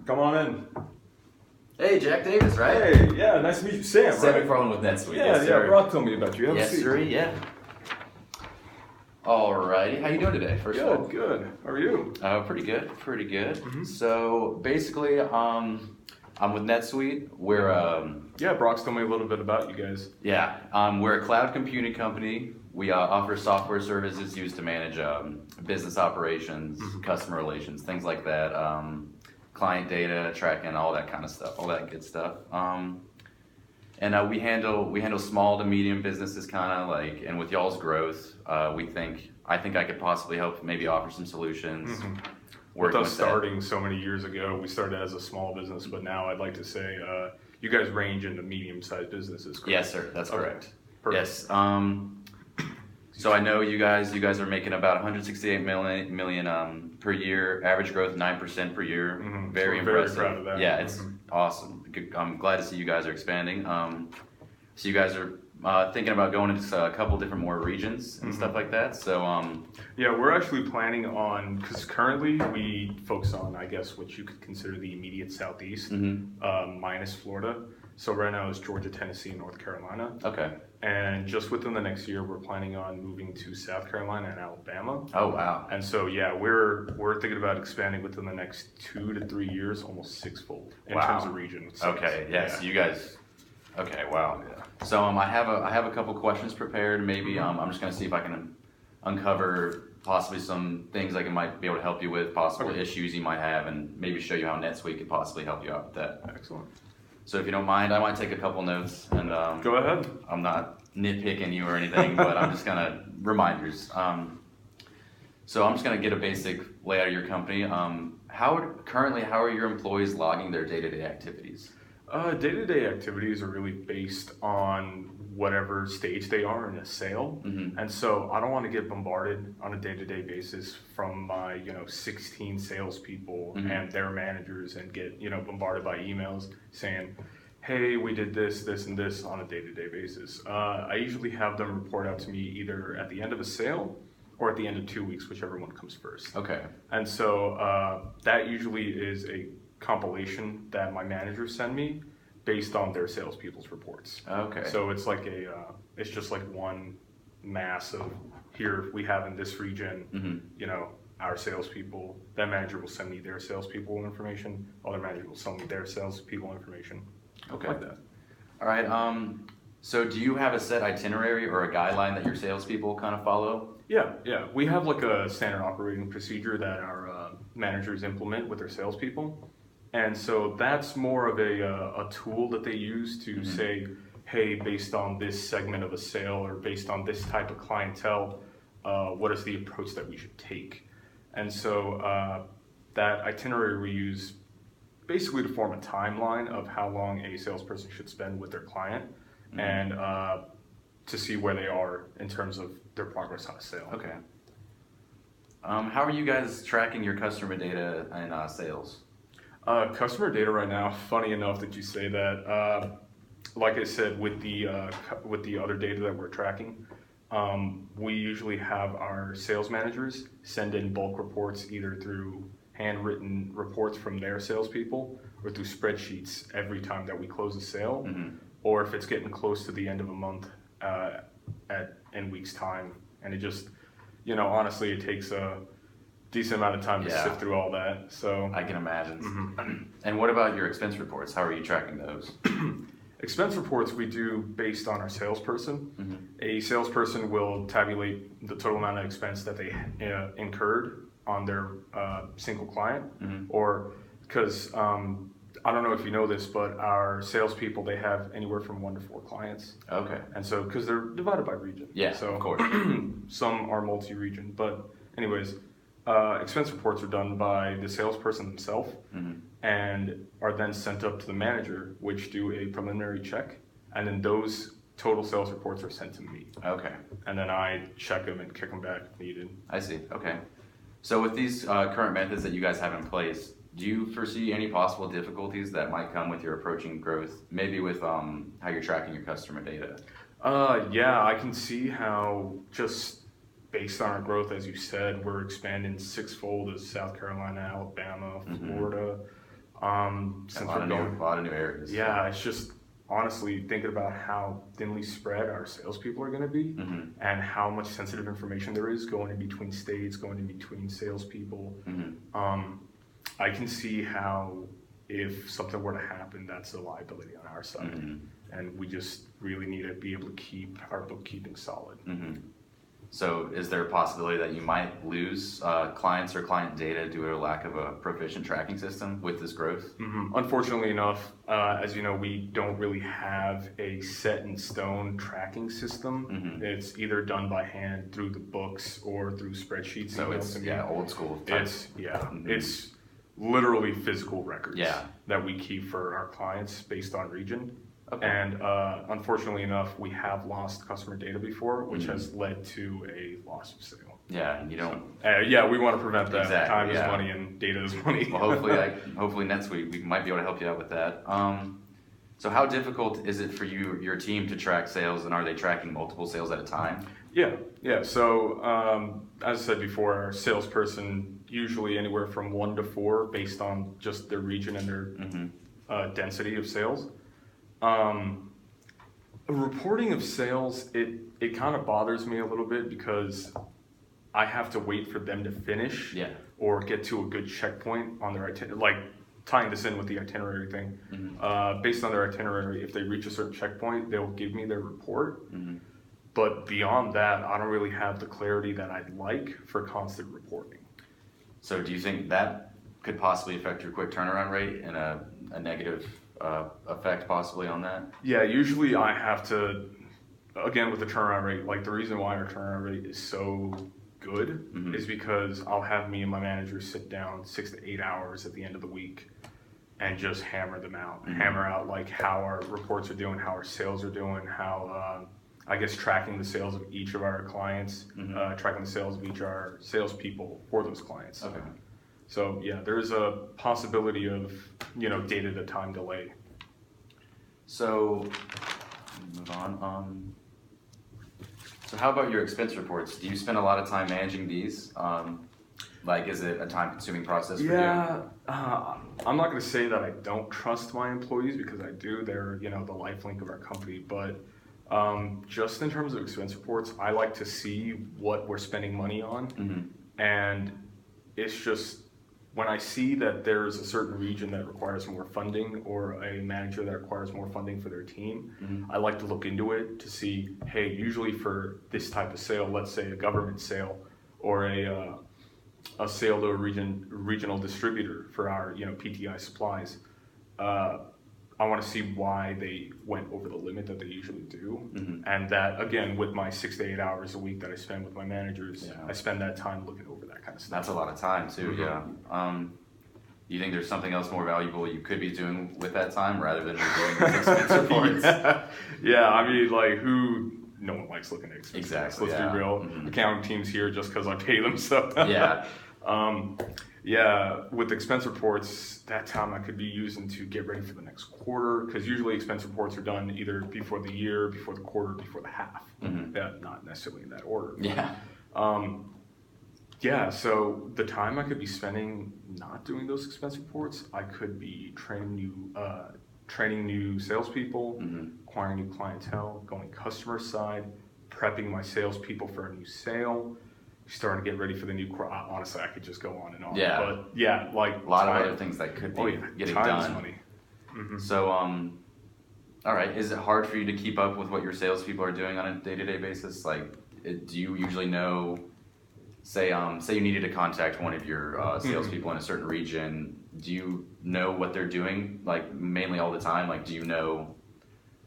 Come on in. Hey, Jack Davis, right? Hey, yeah, nice to meet you, Sam. Sam Right? McFarlane with NetSuite. Yeah, yes, yeah. sir. Brock told me about you. Have a Yes, seat. sir. Yeah. Alrighty, how you doing today? First of all, Good. How are you? Pretty good. Pretty good. Mm-hmm. So basically, I'm with NetSuite. We're Yeah, Brock's told me a little bit about you guys. we're a cloud computing company. We offer software services used to manage business operations, customer relations, things like that, client data tracking, all that kind of stuff, all that good stuff. And we handle small to medium businesses, kind of like. And with y'all's growth, I think I could possibly help, maybe offer some solutions. Mm-hmm. With us starting so many years ago, we started as a small business, but now I'd like to say you guys range into medium-sized businesses, correct? Yes, sir. That's correct. Perfect. Yes. So I know you guys are making about 168 million per year, average growth 9% per year. Mm-hmm. Very so we're impressive. Very proud of that. Yeah, it's awesome. I'm glad to see you guys are expanding. So you guys are thinking about going into a couple different more regions and stuff like that. So yeah, we're actually planning on, because currently we focus on, I guess, what you could consider the immediate southeast, minus Florida. So right now it's Georgia, Tennessee, and North Carolina. Okay. And just within the next year, we're planning on moving to South Carolina and Alabama. Oh wow. And so yeah, we're thinking about expanding within the next 2 to 3 years, almost sixfold in terms of region. Okay. Yeah. So you guys. Okay. Wow. Yeah. So I have a couple questions prepared. Maybe I'm just gonna see if I can uncover possibly some things I might be able to help you with, possible issues you might have, and maybe show you how NetSuite could possibly help you out with that. Excellent. So if you don't mind, I might take a couple notes and go ahead. I'm not nitpicking you or anything, but I'm just gonna reminders. So I'm just gonna get a basic layout of your company. How are your employees logging their day-to-day activities? Day-to-day activities are really based on whatever stage they are in a sale. And so I don't want to get bombarded on a day-to-day basis from my 16 salespeople and their managers and get bombarded by emails saying, hey, we did this, and this on a day-to-day basis. I usually have them report out to me either at the end of a sale or at the end of 2 weeks, whichever one comes first. Okay. And so that usually is a compilation that my managers send me based on their salespeople's reports. Okay. So it's like it's just like one mass of here we have in this region, our salespeople. That manager will send me their salespeople information. Other manager will send me their salespeople information. Okay. Like that. All right. So do you have a set itinerary or a guideline that your salespeople kind of follow? Yeah. We have like a standard operating procedure that our managers implement with their salespeople. And so that's more of a tool that they use to say, hey, based on this segment of a sale or based on this type of clientele, what is the approach that we should take? And so that itinerary we use basically to form a timeline of how long a salesperson should spend with their client and to see where they are in terms of their progress on a sale. Okay. How are you guys tracking your customer data and sales? Customer data right now, funny enough that you say that, like I said, with the other data that we're tracking, we usually have our sales managers send in bulk reports either through handwritten reports from their salespeople or through spreadsheets every time that we close a sale, or if it's getting close to the end of a month in weeks time. And it just, honestly, it takes a decent amount of time to sift through all that. So I can imagine. And what about your expense reports? How are you tracking those? Expense reports we do based on our salesperson. A salesperson will tabulate the total amount of expense that they incurred on their single client, or because I don't know if you know this, but our salespeople, they have anywhere from 1 to 4 clients. Okay. And so because they're divided by region. Yeah, so of course. Some are multi-region, but anyways. Expense reports are done by the salesperson themselves and are then sent up to the manager, which do a preliminary check, and then those total sales reports are sent to me. Okay. And then I check them and kick them back if needed. I see. Okay. So with these current methods that you guys have in place, do you foresee any possible difficulties that might come with your approaching growth, maybe with how you're tracking your customer data? Yeah, I can see how just based on our growth, as you said, we're expanding sixfold as South Carolina, Alabama, Florida. Since A we're going, lot of new areas. yeah, it's just honestly thinking about how thinly spread our salespeople are going to be, and how much sensitive information there is going in between states, going in between salespeople. I can see how if something were to happen, that's a liability on our side, and we just really need to be able to keep our bookkeeping solid. So is there a possibility that you might lose clients or client data due to a lack of a proficient tracking system with this growth? Unfortunately enough, as you know, we don't really have a set in stone tracking system. It's either done by hand through the books or through spreadsheets. So it's old school type. It's literally physical records Yeah. that we keep for our clients based on region. Okay. And unfortunately enough, we have lost customer data before, which has led to a loss of sale. Yeah, and you don't. Yeah, we want to prevent that. Exactly, Time yeah. is money and data is money. Well, hopefully next week we might be able to help you out with that. So how difficult is it for your team to track sales, and are they tracking multiple sales at a time? Yeah. So as I said before, our salesperson usually anywhere from 1 to 4 based on just their region and their density of sales. Reporting of sales, it kind of bothers me a little bit because I have to wait for them to finish or get to a good checkpoint on their itinerary, like tying this in with the itinerary thing. Based on their itinerary, if they reach a certain checkpoint, they'll give me their report. But beyond that, I don't really have the clarity that I'd like for constant reporting. So do you think that could possibly affect your quick turnaround rate and a negative effect possibly on that? Yeah, usually I have to, again with the turnaround rate, like the reason why our turnaround rate is so good is because I'll have me and my manager sit down 6 to 8 hours at the end of the week and just hammer them out, hammer out like how our reports are doing, how our sales are doing, how I guess tracking the sales of each of our clients, tracking the sales of each of our salespeople for those clients. Okay. So yeah, there's a possibility of, data to time delay. So move on. So how about your expense reports? Do you spend a lot of time managing these? Like, is it a time-consuming process for you? Yeah, I'm not going to say that I don't trust my employees because I do. They're, the lifelink of our company. But just in terms of expense reports, I like to see what we're spending money on. And it's just, when I see that there's a certain region that requires more funding or a manager that requires more funding for their team, I like to look into it to see, hey, usually for this type of sale, let's say a government sale or a sale to a regional distributor for our PTI supplies, I want to see why they went over the limit that they usually do. And that, again, with my 6 to 8 hours a week that I spend with my managers, I spend that time looking over that kind of stuff. That's a lot of time too, yeah. You think there's something else more valuable you could be doing with that time rather than reviewing those expense reports? Yeah, I mean, like, no one likes looking at expense reports. Exactly, Let's be real. Accounting team's here just because I pay them, so. Yeah, with expense reports, that time I could be using to get ready for the next quarter, because usually expense reports are done either before the year, before the quarter, before the half. Yeah, not necessarily in that order. Yeah, so the time I could be spending not doing those expense reports, I could be training new salespeople, acquiring new clientele, going customer side, prepping my salespeople for a new sale, starting to get ready for the new quarter. Honestly, I could just go on and on. Yeah. But yeah, like a lot of other things that could be getting time is done. money. So, all right, is it hard for you to keep up with what your salespeople are doing on a day-to-day basis? Like, do you usually know, say you needed to contact one of your salespeople in a certain region, do you know what they're doing, like, mainly all the time? Like, do you know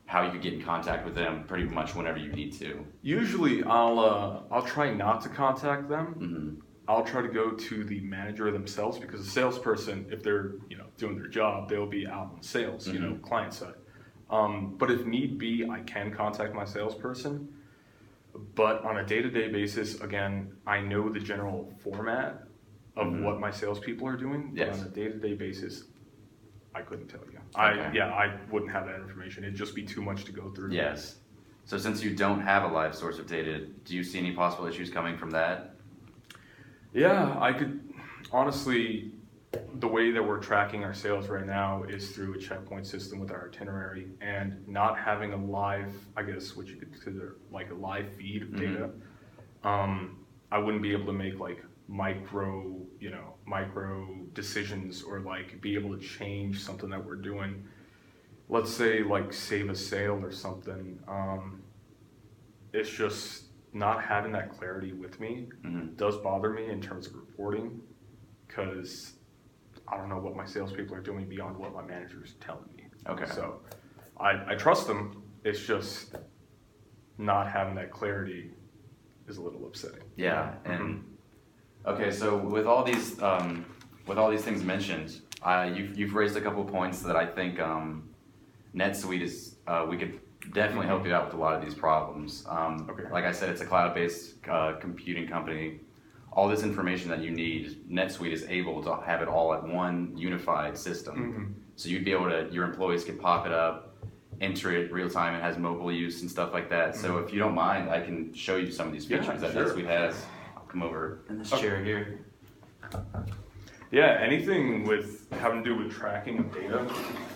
how you could get in contact with them pretty much whenever you need to? Usually, I'll try not to contact them. I'll try to go to the manager themselves, because a salesperson, if they're doing their job, they'll be out on sales, client side. But if need be, I can contact my salesperson. But on a day-to-day basis, again, I know the general format of what my salespeople are doing. But on a day-to-day basis, I couldn't tell you. I wouldn't have that information. It'd just be too much to go through. Yes. So since you don't have a live source of data, do you see any possible issues coming from that? Yeah, I could honestly, the way that we're tracking our sales right now is through a checkpoint system with our itinerary, and not having a live, I guess what you could consider like a live feed of data. I wouldn't be able to make like micro decisions, or like be able to change something that we're doing. Let's say like save a sale or something. It's just not having that clarity with me does bother me in terms of reporting, because I don't know what my salespeople are doing beyond what my manager's telling me. Okay. So I trust them. It's just not having that clarity is a little upsetting. Yeah. And okay, so with all these things mentioned, you've raised a couple points that I think NetSuite is we could definitely help you out with a lot of these problems. Okay. Like I said, it's a cloud-based computing company. All this information that you need, NetSuite is able to have it all at one unified system. So you'd be able to, your employees could pop it up, enter it real time. It has mobile use and stuff like that. So if you don't mind, I can show you some of these features that NetSuite has. I'll come over in this chair here. Yeah, anything with having to do with tracking of data,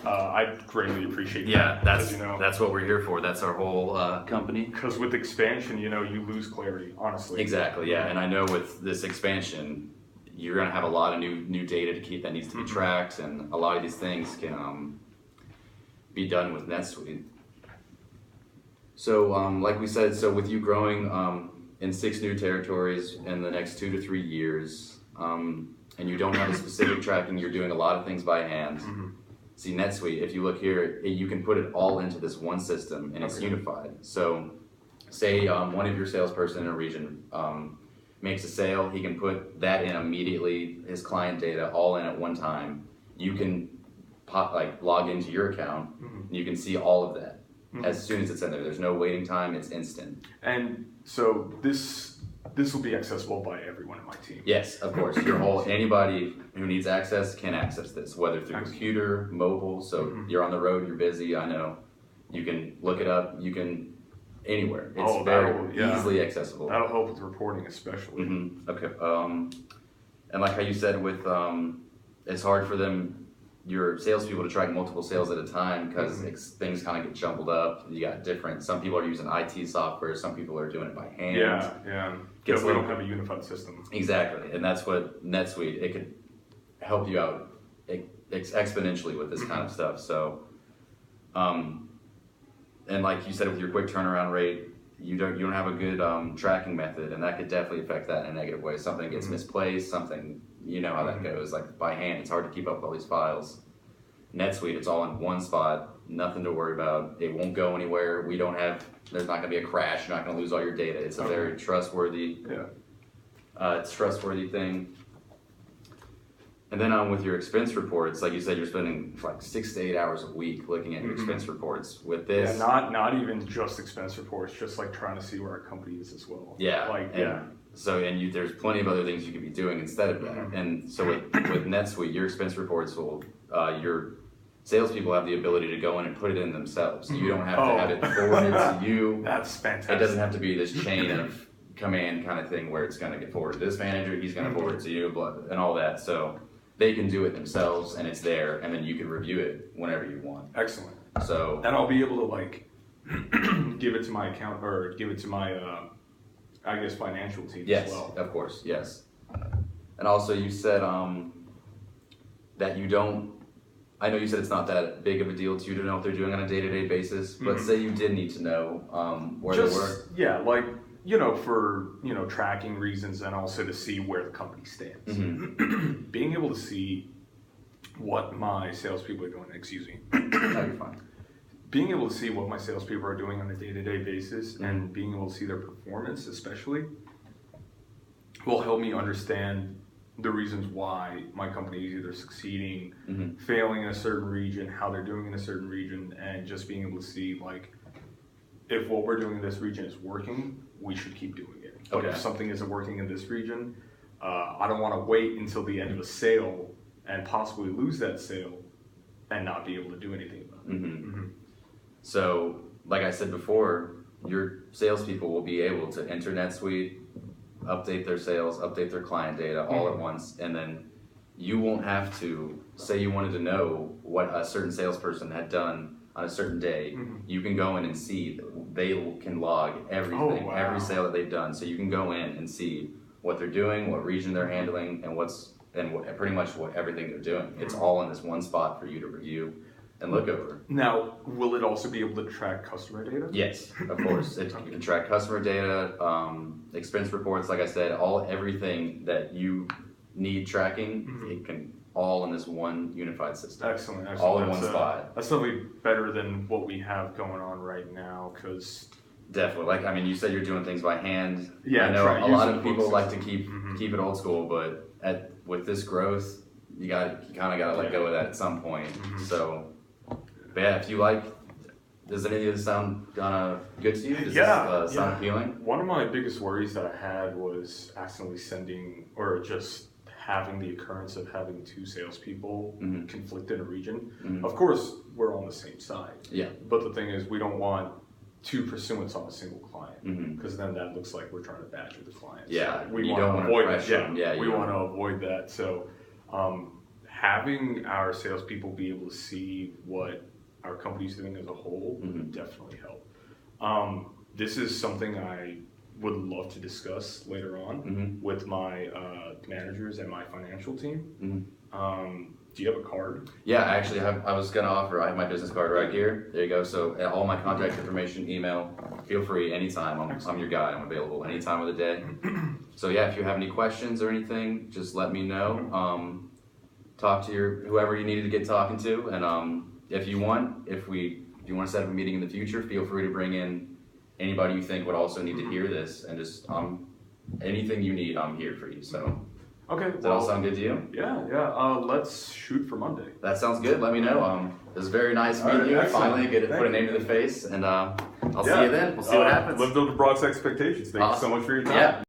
I'd greatly appreciate that. Yeah, that's you know, that's what we're here for. That's our whole company. because with expansion, you lose clarity, honestly. Exactly. Yeah, and I know with this expansion, you're going to have a lot of new data to keep that needs to be tracked, and a lot of these things can be done with NetSuite. So, like we said, so with you growing in 6 new territories in the next 2 to 3 years, and you don't have a specific tracking, you're doing a lot of things by hand. See, NetSuite, if you look here, you can put it all into this one system, and it's unified. So, say one of your salesperson in a region makes a sale, he can put that in immediately, his client data all in at one time. You can log into your account, and you can see all of that as soon as it's in there. There's no waiting time, it's instant. And so this will be accessible by everyone in my team. Yes, of course. Anybody who needs access can access this, whether through computer, mobile. So you're on the road, you're busy. I know you can look it up. You can anywhere. It's very easily accessible. That'll help with reporting, especially. Okay. And like how you said, with it's hard for your salespeople to track multiple sales at a time, because things kind of get jumbled up. You got some people are using IT software, some people are doing it by hand. Yeah. Because we don't have a unified system. Exactly, and that's what NetSuite, it could help you out exponentially with this kind of stuff. So, and like you said, with your quick turnaround rate, you don't have a good tracking method, and that could definitely affect that in a negative way. Something gets misplaced, something, you know how that goes. Like by hand, it's hard to keep up with all these files. NetSuite, it's all in one spot, nothing to worry about. It won't go anywhere. There's not going to be a crash. You're not going to lose all your data. It's a very trustworthy. It's a trustworthy thing. And then with your expense reports, like you said, you're spending like 6 to 8 hours a week looking at your expense reports. With this, not even just expense reports, just like trying to see where our company is as well. So there's plenty of other things you could be doing instead of that. And so with NetSuite, your expense reports will your salespeople have the ability to go in and put it in themselves. You don't have to have it forwarded to you. That's fantastic. It doesn't have to be this chain of command kind of thing where it's going to get forwarded to this manager, he's going to forward it to you, and all that. So they can do it themselves, and it's there, and then you can review it whenever you want. Excellent. So and I'll be able to like give it to my account, or give it to my I guess financial team as well. Yes, of course, yes. And also you said that you don't, I know you said it's not that big of a deal to you to know what they're doing on a day-to-day basis, but say you did need to know where they were. Yeah, like, for, tracking reasons, and also to see where the company stands. Being able to see what my salespeople are doing, excuse me. No, you're fine. Being able to see what my salespeople are doing on a day-to-day basis, and being able to see their performance especially, will help me understand the reasons why my company is either succeeding, failing in a certain region, how they're doing in a certain region, and just being able to see, like, if what we're doing in this region is working, we should keep doing it. But if something isn't working in this region, I don't want to wait until the end of a sale and possibly lose that sale and not be able to do anything about it. So, like I said before, your salespeople will be able to enter NetSuite, update their sales, update their client data all at once, and then you won't have to say you wanted to know what a certain salesperson had done on a certain day. You can go in and see, they can log everything, every sale that they've done. So you can go in and see what they're doing, what region they're handling, and pretty much what everything they're doing. It's all in this one spot for you to review and look over. Now, will it also be able to track customer data? Yes, of course. You can track customer data, expense reports, like I said, everything that you need tracking, it can all in this one unified system. Excellent. All in one spot. That's definitely better than what we have going on right now, because definitely. You said you're doing things by hand. Yeah, I know a lot of people like to keep it old school, but with this growth, you kind of got to let go of that at some point. So, but yeah, if you does any of this sound good to you? Does this sound appealing? One of my biggest worries that I had was accidentally sending, or just having the occurrence of having two salespeople conflict in a region. Of course, we're on the same side. Yeah. But the thing is, we don't want two pursuants on a single client, because then that looks like we're trying to badger the client. Yeah. So we you want don't to avoid that. pressure them. We want to avoid that. So having our salespeople be able to see what our company's doing as a whole would definitely help. This is something I would love to discuss later on with my managers and my financial team. Do you have a card? Yeah, actually, I was going to offer, I have my business card right here. There you go. So all my contact information, email, feel free anytime. I'm your guy. I'm available any time of the day. So yeah, if you have any questions or anything, just let me know. Talk to whoever you needed to get talking to. And if you want to set up a meeting in the future, feel free to bring in anybody you think would also need to hear this. And just anything you need, I'm here for you. So. Okay. Does that all sound good to you? Yeah. Let's shoot for Monday. That sounds good. Let me know. It was very nice meeting you. Finally, put a name to the face, and I'll see you then. We'll see what happens. Lived up to Brock's expectations. Thank you so much for your time. Yeah.